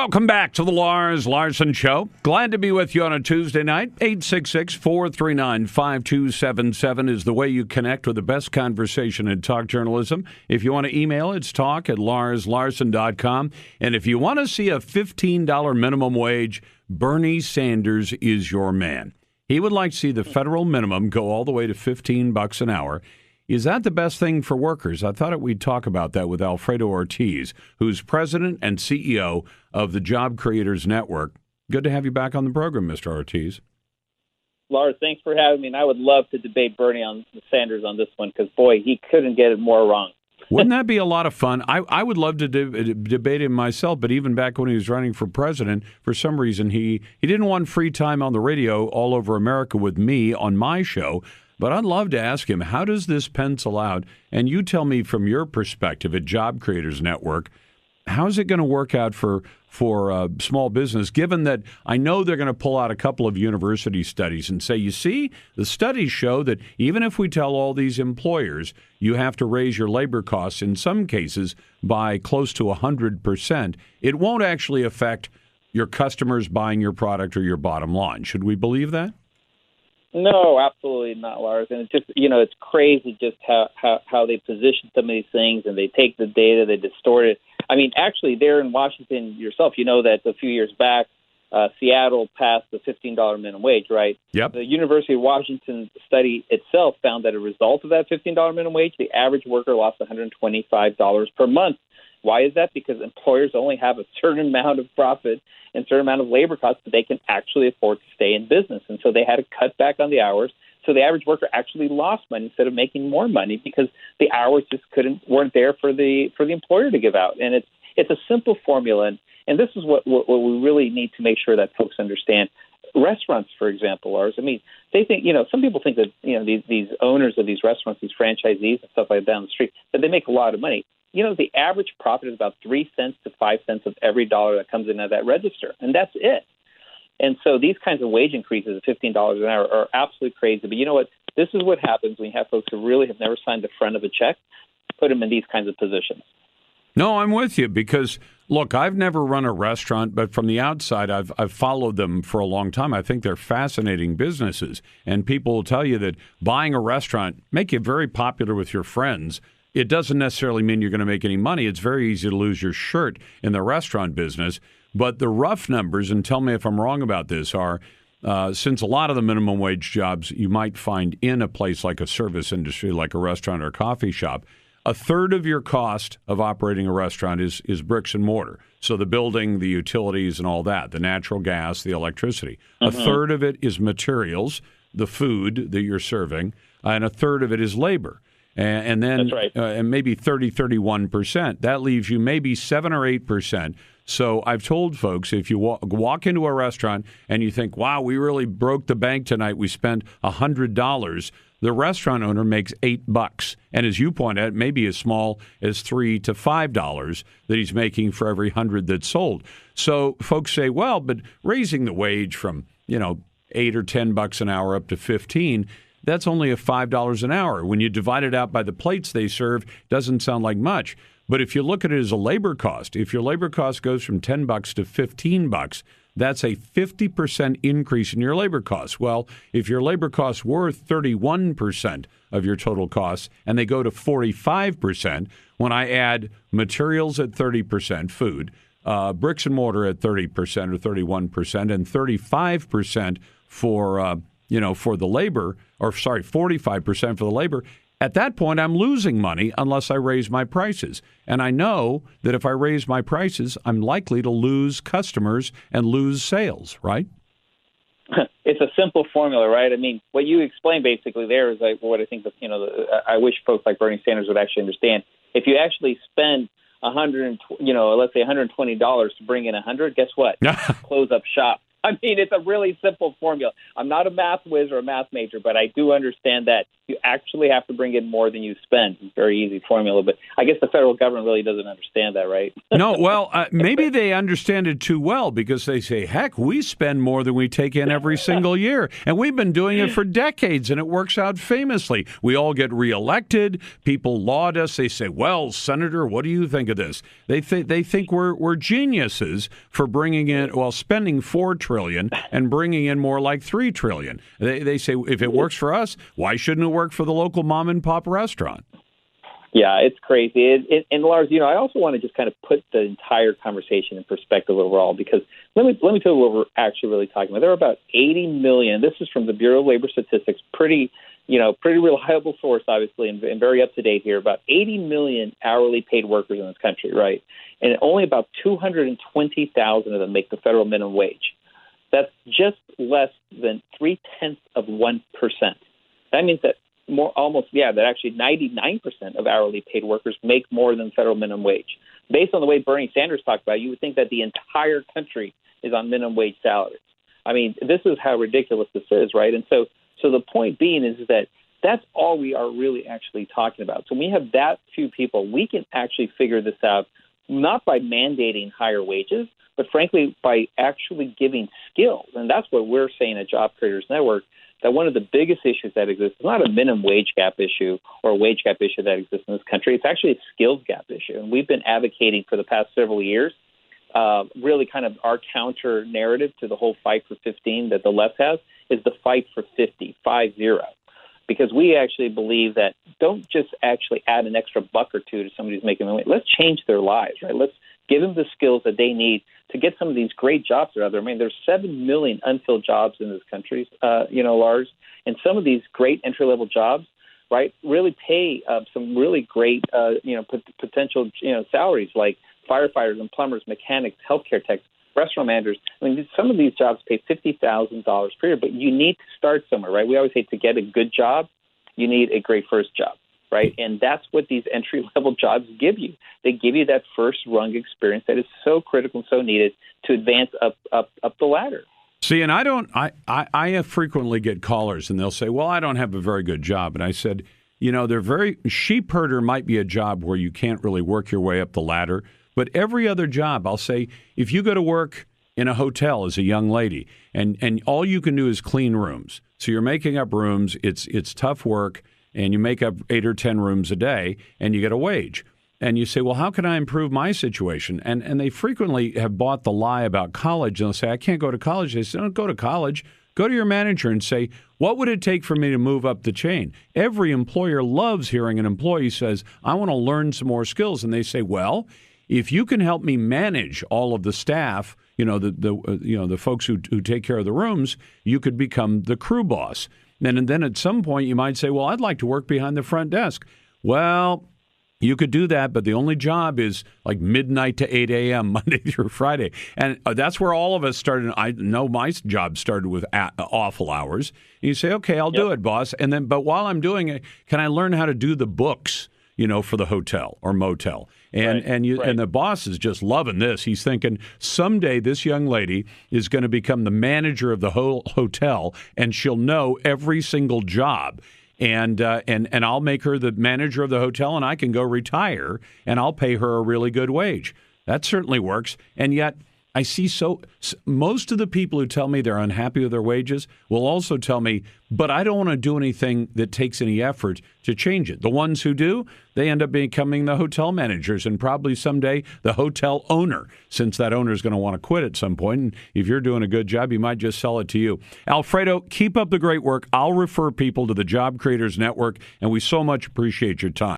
Welcome back to the Larson Show. Glad to be with you on a Tuesday night. 866-439-5277 is the way you connect with the best conversation in talk journalism. If you want to email, it's talk@larson.com. And if you want to see a $15 minimum wage, Bernie Sanders is your man. He would like to see the federal minimum go all the way to $15 an hour. Is that the best thing for workers? I thought we'd talk about that with Alfredo Ortiz, who's president and CEO of the Job Creators Network. Good to have you back on the program, Mr. Ortiz. Lars, thanks for having me. And I would love to debate Bernie on Sanders on this one because, boy, he couldn't get it more wrong. Wouldn't that be a lot of fun? I would love to debate him myself, but even back when he was running for president, for some reason he didn't want free time on the radio all over America with me on my show. But I'd love to ask him, how does this pencil out? And you tell me from your perspective at Job Creators Network, how is it going to work out for small business, given that I know they're going to pull out a couple of university studies and say, you see, the studies show that even if we tell all these employers you have to raise your labor costs in some cases by close to 100%, it won't actually affect your customers buying your product or your bottom line. Should we believe that? No, absolutely not, Lars. And it's just, it's crazy just how they position some of these things, and they take the data, they distort it. I mean, actually, there in Washington yourself, you know that a few years back, Seattle passed the $15 minimum wage, right? Yep. The University of Washington study itself found that as a result of that $15 minimum wage, the average worker lost $125 per month. Why is that? Because employers only have a certain amount of profit and a certain amount of labor costs that they can actually afford to stay in business. And so they had to cut back on the hours. So the average worker actually lost money instead of making more money because the hours just weren't there for the employer to give out. And it's a simple formula. And this is what we really need to make sure that folks understand. Restaurants, for example, Lars, I mean, they think, some people think that, these owners of these restaurants, these franchisees and stuff like that down the street, that they make a lot of money. The average profit is about 3 cents to 5 cents of every dollar that comes in at that register, and that's it. And so these kinds of wage increases of $15 an hour are absolutely crazy. But you know what? This is what happens when you have folks who really have never signed the front of a check, put them in these kinds of positions. No, I'm with you because, look, I've never run a restaurant, but from the outside, I've followed them for a long time. I think they're fascinating businesses, and people will tell you that buying a restaurant make you very popular with your friends. It doesn't necessarily mean you're going to make any money. It's very easy to lose your shirt in the restaurant business. But the rough numbers, and tell me if I'm wrong about this, are since a lot of the minimum wage jobs you might find in a place like a service industry, like a restaurant or a coffee shop, a third of your cost of operating a restaurant is bricks and mortar. So the building, the utilities, and all that, the natural gas, the electricity. Mm-hmm. A third of it is materials, the food that you're serving, and a third of it is labor. And then That's right. And maybe 31%. That leaves you maybe 7 or 8%. So I've told folks, if you walk into a restaurant and you think, wow, we really broke the bank tonight, we spent $100, the restaurant owner makes $8. And as you point out, maybe as small as $3 to $5 that he's making for every 100 that's sold. So folks say, well, but raising the wage from, $8 or $10 an hour up to $15, that's only $5 an hour. When you divide it out by the plates they serve, doesn't sound like much. But if you look at it as a labor cost, if your labor cost goes from $10 to $15, that's a 50% increase in your labor costs. Well, if your labor costs were 31% of your total costs and they go to 45%, when I add materials at 30%, food, bricks and mortar at 30% or 31%, and 35% for the labor, 45% for the labor, at that point, I'm losing money unless I raise my prices. And I know that if I raise my prices, I'm likely to lose customers and lose sales, right? It's a simple formula, right? I mean, what you explained basically there is like what I think that, I wish folks like Bernie Sanders would actually understand. If you actually spend let's say $120 to bring in 100, guess what? Close up shop. I mean, it's a really simple formula. I'm not a math whiz or a math major, but I do understand that you actually have to bring in more than you spend. It's a very easy formula, but I guess the federal government really doesn't understand that, right? No, well, maybe they understand it too well because they say, heck, we spend more than we take in every single year. And we've been doing it for decades, and it works out famously. We all get reelected. People laud us. They say, well, Senator, what do you think of this? They think we're geniuses for bringing in, spending $4 trillion and bringing in more like $3 trillion. They say, if it works for us, why shouldn't it work for the local mom and pop restaurant? Yeah, it's crazy. And Lars, I also want to just kind of put the entire conversation in perspective overall, because let me tell you what we're actually really talking about. There are about 80 million. This is from the Bureau of Labor Statistics, pretty reliable source, obviously, and very up to date here. About 80 million hourly paid workers in this country, right? And only about 220,000 of them make the federal minimum wage. That's just less than 0.3%. That means that that actually 99% of hourly paid workers make more than federal minimum wage. Based on the way Bernie Sanders talked about it, you would think that the entire country is on minimum wage salaries. I mean, this is how ridiculous this is, right? And so the point being is that that's all we are really actually talking about. So when we have that few people, we can actually figure this out, not by mandating higher wages, but frankly, by actually giving skills. And that's what we're saying at Job Creators Network, that one of the biggest issues that exists is not a minimum wage gap issue or a wage gap issue that exists in this country. It's actually a skills gap issue. And we've been advocating for the past several years, really kind of our counter narrative to the whole fight for 15 that the left has is the fight for 50. Because we actually believe that don't just actually add an extra buck or two to somebody who's making money. Let's change their lives, right? Let's give them the skills that they need to get some of these great jobs that are out there. I mean, there's 7 million unfilled jobs in this country, Lars, and some of these great entry-level jobs, right, really pay some really great, potential, salaries like firefighters and plumbers, mechanics, healthcare techs, restaurant managers. I mean, some of these jobs pay $50,000 per year, but you need to start somewhere, right? We always say to get a good job, you need a great first job, right? And that's what these entry-level jobs give you. They give you that first-rung experience that is so critical and so needed to advance up the ladder. See, and I frequently get callers, and they'll say, well, I don't have a very good job. And I said, sheep herder might be a job where you can't really work your way up the ladder. But every other job, I'll say, if you go to work in a hotel as a young lady and all you can do is clean rooms, so you're making up rooms, it's tough work, and you make up 8 or 10 rooms a day, and you get a wage. And you say, well, how can I improve my situation? And they frequently have bought the lie about college, and they'll say, I can't go to college. They say, don't go to college. Go to your manager and say, what would it take for me to move up the chain? Every employer loves hearing an employee says, I want to learn some more skills. And they say, well, if you can help me manage all of the staff, the folks who take care of the rooms, you could become the crew boss. And then at some point you might say, well, I'd like to work behind the front desk. Well, you could do that, but the only job is like midnight to 8 a.m. Monday through Friday. And that's where all of us started. I know my job started with awful hours. And you say, okay, I'll do it, boss. And then, but while I'm doing it, can I learn how to do the books, for the hotel or motel? And the boss is just loving this. He's thinking someday this young lady is going to become the manager of the whole hotel, and she'll know every single job. And I'll make her the manager of the hotel, and I can go retire, and I'll pay her a really good wage. That certainly works. And yet I see most of the people who tell me they're unhappy with their wages will also tell me, but I don't want to do anything that takes any effort to change it. The ones who do, they end up becoming the hotel managers and probably someday the hotel owner, since that owner is going to want to quit at some point. And if you're doing a good job, you might just sell it to you. Alfredo, keep up the great work. I'll refer people to the Job Creators Network, and we so much appreciate your time.